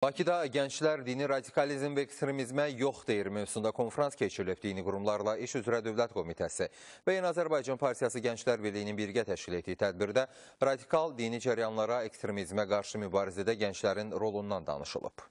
Bakıda gənclər dini radikalizm və ekstremizmə yox deyir mövzusunda konferans keçirilib. Dini qurumlarla İş üzrə Dövlət Komitəsi və Azərbaycan Partiyası Gənclər Birliyinin birgə təşkil etdiyi tədbirdə radikal dini cəryanlara, ekstremizmə qarşı mübarizədə gənclərin rolundan danışılıb.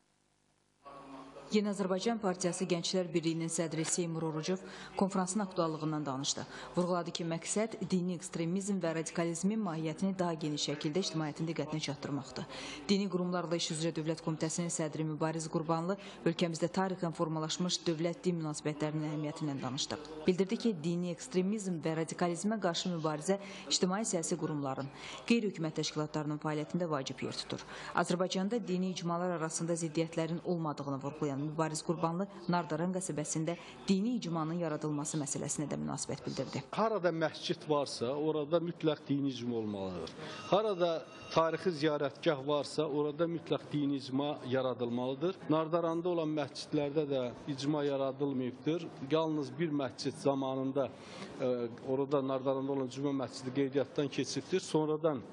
Yeni Azərbaycan Partiyası Gənclər Birliyinin sədri Seymur Orucov konferansın aktuallığından danışdı. Vurğuladı ki, məqsəd dini ekstremizm və radikalizmin mahiyyətini daha geniş şəkildə ictimaiyyətin diqqətinə çatdırmaqdır. Dini qurumlarla İş üzrə Dövlət Komitəsinin sədri Mübariz Qurbanlı ölkəmizdə tarixən formalaşmış dövlət-din münasibətlərinin əhəmiyyətindən danışdı. Bildirdi ki, dini ekstremizm və radikalizmə qarşı mübarizə ictimai-siyasi qurumların, qeyri-hökumət təşkilatlarının fəaliyyətində vacib yer tutur. Azərbaycanda dini icmalar arasında ziddiyyətlərin olmadığını vurğulayan Mübariz Qurbanlı Nardaran qəsəbəsində dini icmanın yaradılması məsələsinə də münasibət bildirdi. Harada məscid varsa, orada mütləq dini icma olmalıdır. Harada tarixi ziyarətgah varsa, orada mütləq dini icma yaradılmalıdır. Nardaranda olan məscidlərdə də icma yaradılmayıbdır. Yalnız bir məscid zamanında orada Nardaranda olan cümə məscidi qeydiyyatdan keçibdir. Sonradan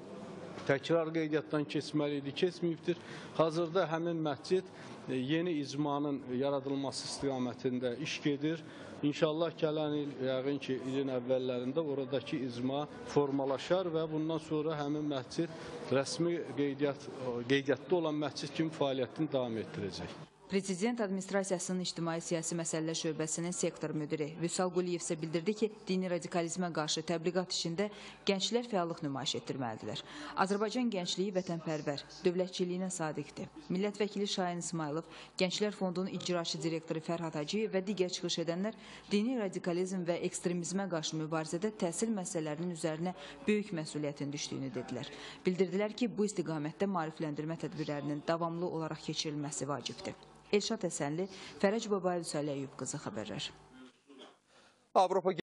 təkrar qeydiyyatdan keçməli idi, keçməyibdir. Hazırda həmin məscid yeni icmanın yaradılması istiqamətində iş gedir. İnşallah gələn il, yəqin ki, ilin əvvəllərində oradakı icma formalaşar və bundan sonra həmin məscid rəsmi qeydiyyatda olan məscid kimi fəaliyyətini davam etdirəcək. Prezident Administrasiyasının İctimai-Siyasi Məsələlər Şöbəsinin sektor müdiri Vüsal Quliyev isə bildirdi ki, dini radikalizmə qarşı təbliğat işində gənclər fəallıq nümayiş etdirməlidirlər. Azərbaycan gəncliyi vətənpərvər, dövlətçiliyinə sadiqdir. Millət vəkili Şahin İsmailov, Gənclər Fondunun icraçı direktoru Fərhad Hacıyev və digər çıxış edənlər dini radikalizm və ekstremizmə qarşı mübarizədə təhsil məsələlərinin üzərinə böyük məsuliyyətin düşdüyünü dedilər. Bildirdilər ki, bu istiqamətdə maarifləndirmə tədbirlərinin davamlı olaraq keçirilməsi vacibdir. Elşad Həsənli, Fərəc Babayev, Səlih Əyyub qızı xəbərlər.